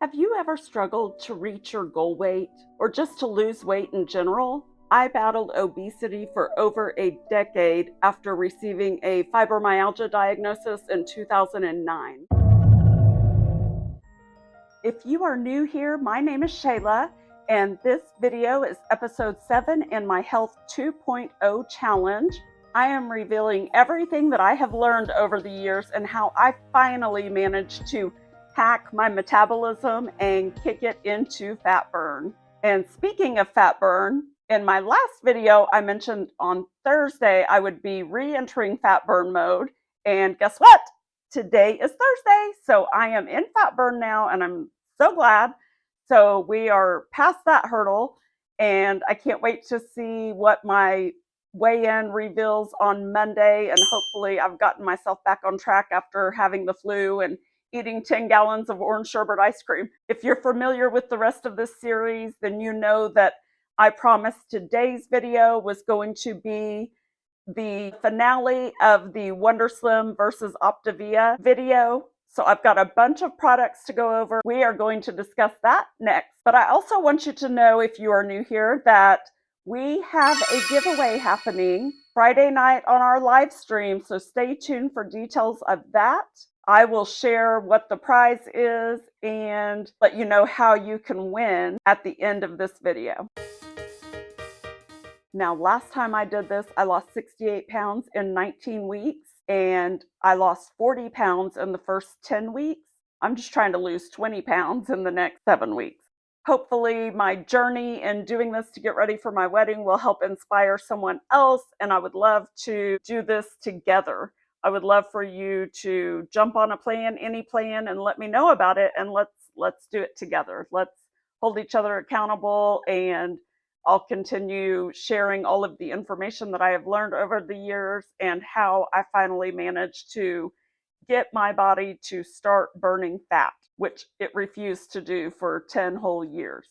Have you ever struggled to reach your goal weight or just to lose weight in general? I battled obesity for over a decade after receiving a fibromyalgia diagnosis in 2009. If you are new here, my name is Shayla, and this video is episode 7 in my Health 2.0 challenge. I am revealing everything that I have learned over the years and how I finally managed to hack my metabolism and kick it into fat burn. And speaking of fat burn, in my last video, I mentioned on Thursday I would be re-entering fat burn mode. And guess what? Today is Thursday, so I am in fat burn now, and I'm so glad. So we are past that hurdle, and I can't wait to see what my weigh-in reveals on Monday, and hopefully I've gotten myself back on track after having the flu and eating 10 gallons of orange sherbet ice cream. If you're familiar with the rest of this series, then you know that I promised today's video was going to be the finale of the Wonderslim versus Optavia video. So I've got a bunch of products to go over. We are going to discuss that next. But I also want you to know, if you are new here, that we have a giveaway happening Friday night on our live stream. So stay tuned for details of that. I will share what the prize is and let you know how you can win at the end of this video. Now, last time I did this, I lost 68 pounds in 19 weeks, and I lost 40 pounds in the first 10 weeks. I'm just trying to lose 20 pounds in the next 7 weeks. Hopefully, my journey in doing this to get ready for my wedding will help inspire someone else, and I would love to do this together. I would love for you to jump on a plan, any plan, and let me know about it, and let's do it together. Let's hold each other accountable, and I'll continue sharing all of the information that I have learned over the years and how I finally managed to get my body to start burning fat, which it refused to do for 10 whole years.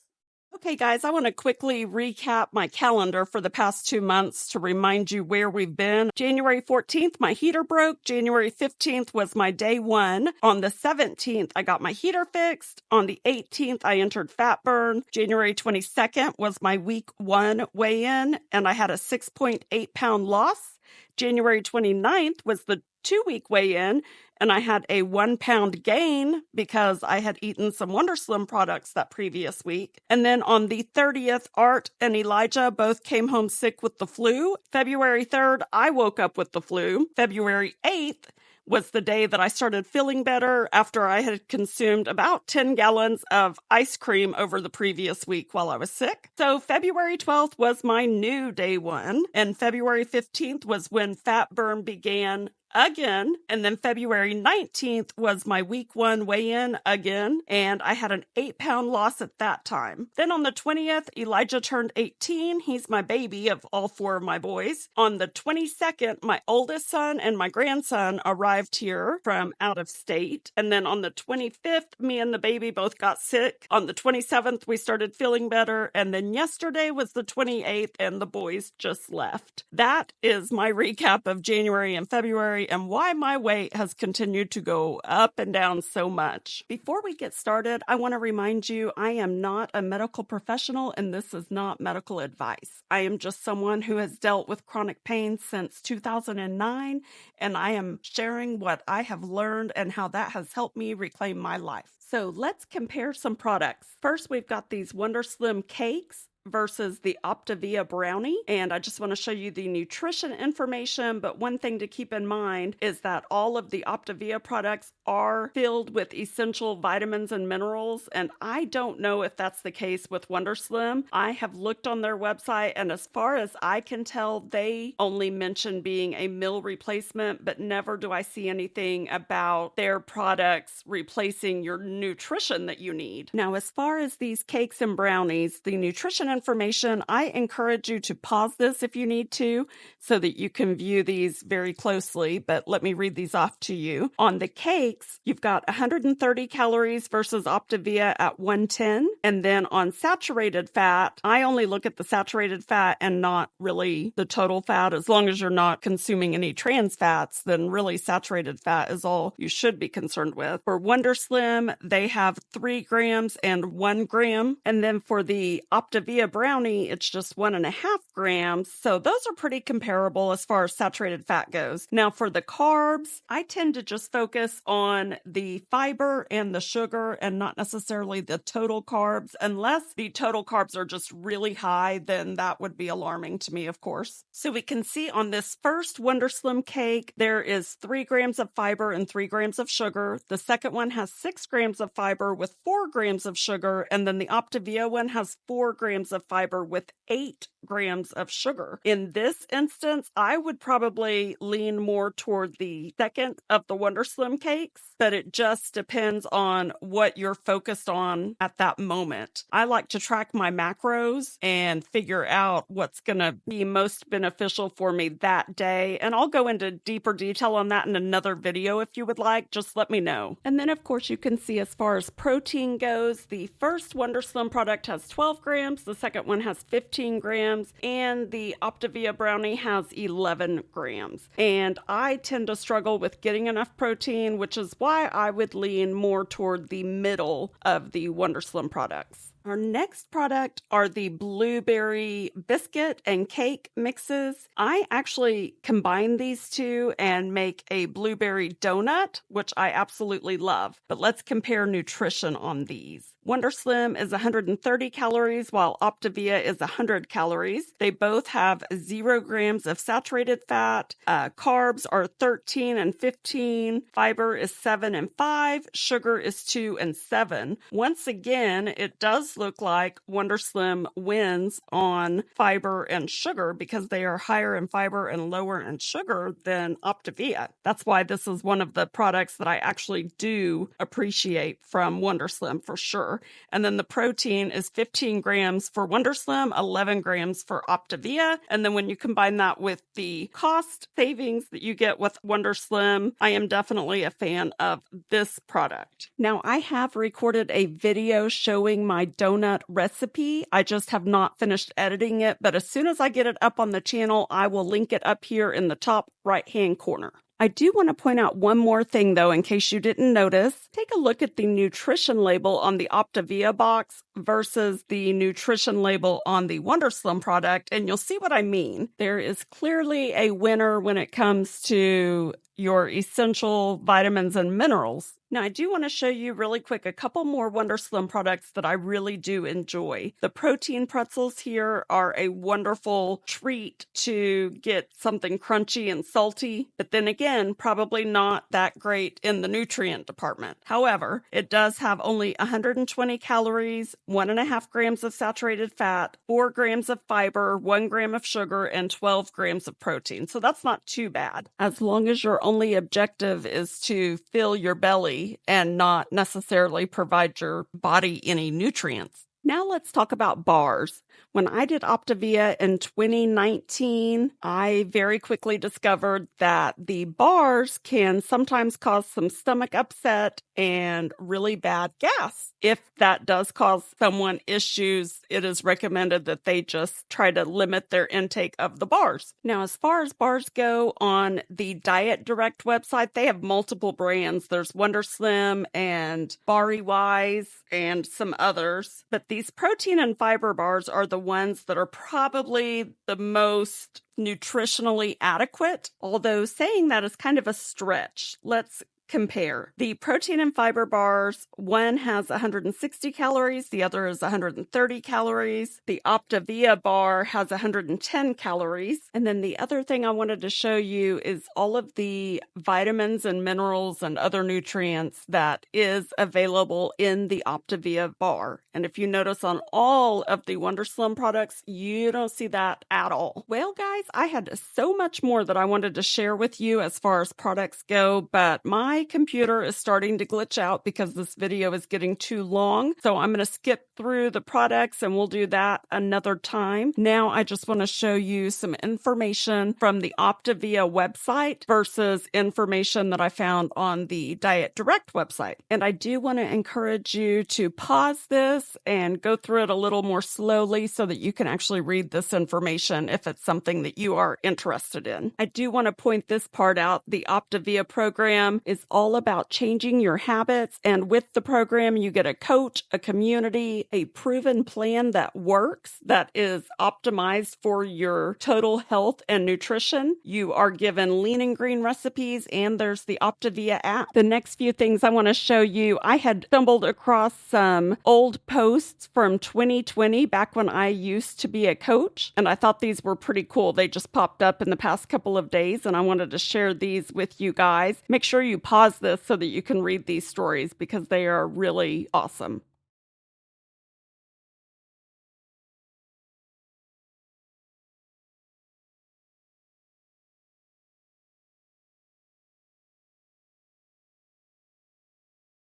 Okay, guys, I want to quickly recap my calendar for the past 2 months to remind you where we've been. January 14th, my heater broke. January 15th was my day 1. On the 17th, I got my heater fixed. On the 18th, I entered fat burn. January 22nd was my week 1 weigh-in, and I had a 6.8 pound loss. January 29th was the 2-week weigh-in, and I had a 1 pound gain because I had eaten some Wonderslim products that previous week. And then on the 30th, Art and Elijah both came home sick with the flu. February 3rd, I woke up with the flu. February 8th was the day that I started feeling better after I had consumed about 10 gallons of ice cream over the previous week while I was sick. So February 12th was my new day 1, and February 15th was when fat burn began again, and then February 19th was my week 1 weigh-in again, and I had an 8 pound loss at that time. Then on the 20th, Elijah turned 18. He's my baby of all 4 of my boys. On the 22nd, my oldest son and my grandson arrived here from out of state, and then on the 25th, me and the baby both got sick. On the 27th, we started feeling better, and then yesterday was the 28th, and the boys just left. That is my recap of January and February and why my weight has continued to go up and down so much. Before we get started, I want to remind you I am not a medical professional, and this is not medical advice. I am just someone who has dealt with chronic pain since 2009, and I am sharing what I have learned and how that has helped me reclaim my life. So let's compare some products. First, we've got these Wonderslim cakes versus the Optavia brownie, and I just want to show you the nutrition information. But one thing to keep in mind is that all of the Optavia products are filled with essential vitamins and minerals, and I don't know if that's the case with Wonderslim. I have looked on their website, and as far as I can tell, they only mention being a meal replacement, but never do I see anything about their products replacing your nutrition that you need. Now, as far as these cakes and brownies, the nutrition information. I encourage you to pause this if you need to so that you can view these very closely, but let me read these off to you. On the cakes, you've got 130 calories versus Optavia at 110. And then on saturated fat, I only look at the saturated fat and not really the total fat. As long as you're not consuming any trans fats, then really saturated fat is all you should be concerned with. For Wonderslim, they have 3 grams and 1 gram. And then for the Optavia brownie, it's just 1.5 grams. So those are pretty comparable as far as saturated fat goes. Now for the carbs, I tend to just focus on the fiber and the sugar and not necessarily the total carbs. Unless the total carbs are just really high, then that would be alarming to me, of course. So we can see on this first Wonderslim cake, there is 3 grams of fiber and 3 grams of sugar. The second one has 6 grams of fiber with 4 grams of sugar. And then the Optavia one has 4 grams of fiber with 8 grams of sugar. In this instance, I would probably lean more toward the second of the Wonderslim cakes, but it just depends on what you're focused on at that moment. I like to track my macros and figure out what's going to be most beneficial for me that day. And I'll go into deeper detail on that in another video if you would like. Just let me know. And then, of course, you can see as far as protein goes, the first Wonderslim product has 12 grams, the second one has 15 grams, and the Optavia brownie has 11 grams. And I tend to struggle with getting enough protein, which is why I would lean more toward the middle of the Wonderslim products. Our next product are the blueberry biscuit and cake mixes. I actually combine these two and make a blueberry donut, which I absolutely love. But let's compare nutrition on these. Wonderslim is 130 calories, while Optavia is 100 calories. They both have 0 grams of saturated fat. Carbs are 13 and 15. Fiber is 7 and 5. Sugar is 2 and 7. Once again, it does look like Wonderslim wins on fiber and sugar because they are higher in fiber and lower in sugar than Optavia. That's why this is one of the products that I actually do appreciate from Wonderslim for sure. And then the protein is 15 grams for Wonderslim, 11 grams for Optavia. And then when you combine that with the cost savings that you get with Wonderslim, I am definitely a fan of this product. Now, I have recorded a video showing my donut recipe. I just have not finished editing it, but as soon as I get it up on the channel, I will link it up here in the top right-hand corner. I do want to point out one more thing, though, in case you didn't notice. Take a look at the nutrition label on the Optavia box versus the nutrition label on the Wonderslim product, and you'll see what I mean. There is clearly a winner when it comes to your essential vitamins and minerals. Now, I do want to show you really quick a couple more Wonderslim products that I really do enjoy. The protein pretzels here are a wonderful treat to get something crunchy and salty, but then again, probably not that great in the nutrient department. However, it does have only 120 calories, 1.5 grams of saturated fat, 4 grams of fiber, 1 gram of sugar, and 12 grams of protein. So that's not too bad. As long as your only objective is to fill your belly and not necessarily provide your body any nutrients. Now let's talk about bars. When I did Optavia in 2019, I very quickly discovered that the bars can sometimes cause some stomach upset and really bad gas. If that does cause someone issues, it is recommended that they just try to limit their intake of the bars. Now, as far as bars go, on the Diet Direct website, they have multiple brands. There's Wonderslim and Bari Wise and some others. But these protein and fiber bars are the ones that are probably the most nutritionally adequate, although saying that is kind of a stretch. Let's compare. The protein and fiber bars, one has 160 calories, the other is 130 calories. The Optavia bar has 110 calories. And then the other thing I wanted to show you is all of the vitamins and minerals and other nutrients that is available in the Optavia bar. And if you notice on all of the Wonderslim products, you don't see that at all. Well, guys, I had so much more that I wanted to share with you as far as products go, but my my computer is starting to glitch out because this video is getting too long. So I'm going to skip through the products and we'll do that another time. Now I just want to show you some information from the Optavia website versus information that I found on the Diet Direct website. And I do want to encourage you to pause this and go through it a little more slowly so that you can actually read this information if it's something that you are interested in. I do want to point this part out. The Optavia program is all about changing your habits, and with the program you get a coach, a community, a proven plan that works, that is optimized for your total health and nutrition. You are given lean and green recipes, and there's the Optavia app. The next few things I want to show you, I had stumbled across some old posts from 2020 back when I used to be a coach, and I thought these were pretty cool. They just popped up in the past couple of days, and I wanted to share these with you guys. Make sure you pause this so that you can read these stories because they are really awesome.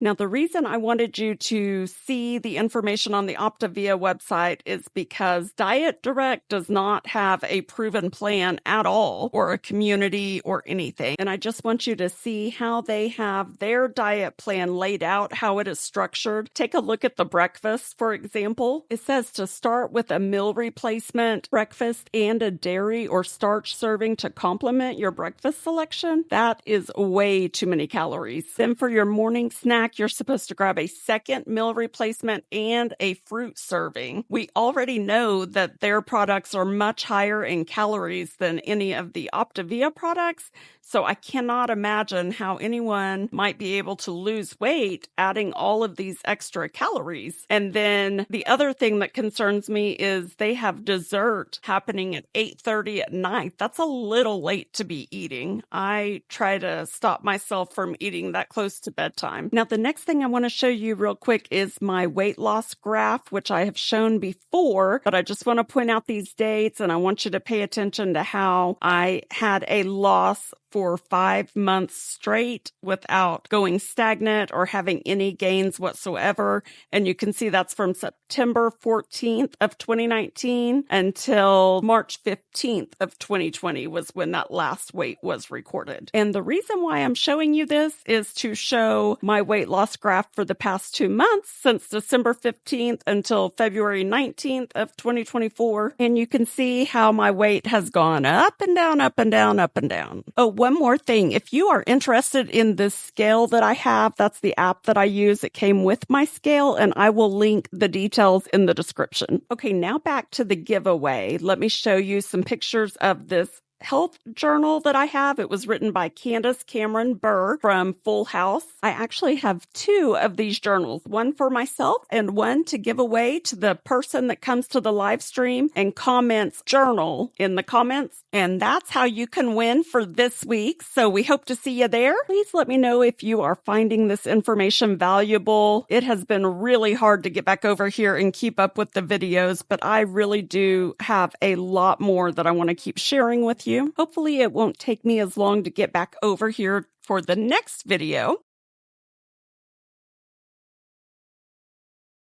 Now, the reason I wanted you to see the information on the Optavia website is because Diet Direct does not have a proven plan at all, or a community or anything. And I just want you to see how they have their diet plan laid out, how it is structured. Take a look at the breakfast, for example. It says to start with a meal replacement breakfast and a dairy or starch serving to complement your breakfast selection. That is way too many calories. Then for your morning snack, you're supposed to grab a second meal replacement and a fruit serving. We already know that their products are much higher in calories than any of the Optavia products, so I cannot imagine how anyone might be able to lose weight adding all of these extra calories. And then the other thing that concerns me is they have dessert happening at 8:30 at night. That's a little late to be eating. I try to stop myself from eating that close to bedtime. Now, the next thing I want to show you real quick is my weight loss graph, which I have shown before, but I just want to point out these dates, and I want you to pay attention to how I had a loss for 5 months straight without going stagnant or having any gains whatsoever. And you can see that's from September 14th of 2019 until March 15th of 2020 was when that last weight was recorded. And the reason why I'm showing you this is to show my weight loss graph for the past 2 months, since December 15th until February 19th of 2024. And you can see how my weight has gone up and down, up and down, up and down. Oh, one more thing. If you are interested in this scale that I have, that's the app that I use. It came with my scale, and I will link the details in the description. Okay, now back to the giveaway. Let me show you some pictures of this health journal that I have. It was written by Candace Cameron Burr from Full House. I actually have 2 of these journals, one for myself and one to give away to the person that comes to the live stream and comments journal in the comments. And that's how you can win for this week. So we hope to see you there. Please let me know if you are finding this information valuable. It has been really hard to get back over here and keep up with the videos, but I really do have a lot more that I want to keep sharing with you. Hopefully it won't take me as long to get back over here for the next video.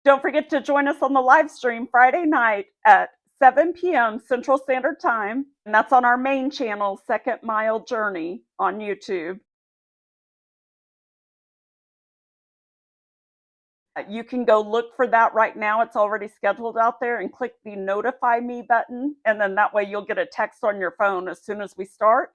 Don't forget to join us on the live stream Friday night at 7 p.m. Central Standard Time. And that's on our main channel, Second Mile Journey on YouTube. You can go look for that right now. It's already scheduled out there, and click the notify me button. And then that way you'll get a text on your phone as soon as we start.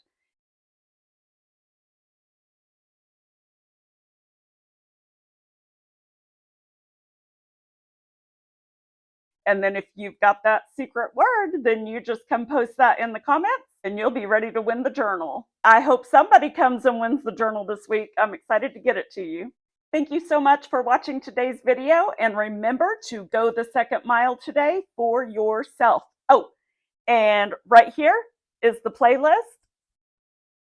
And then if you've got that secret word, then you just come post that in the comments and you'll be ready to win the journal. I hope somebody comes and wins the journal this week. I'm excited to get it to you. Thank you so much for watching today's video, and remember to go the second mile today for yourself. Oh, and right here is the playlist.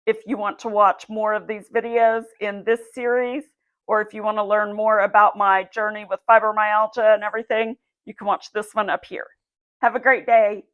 If you want to watch more of these videos in this series, or if you want to learn more about my journey with fibromyalgia and everything, you can watch this one up here. Have a great day.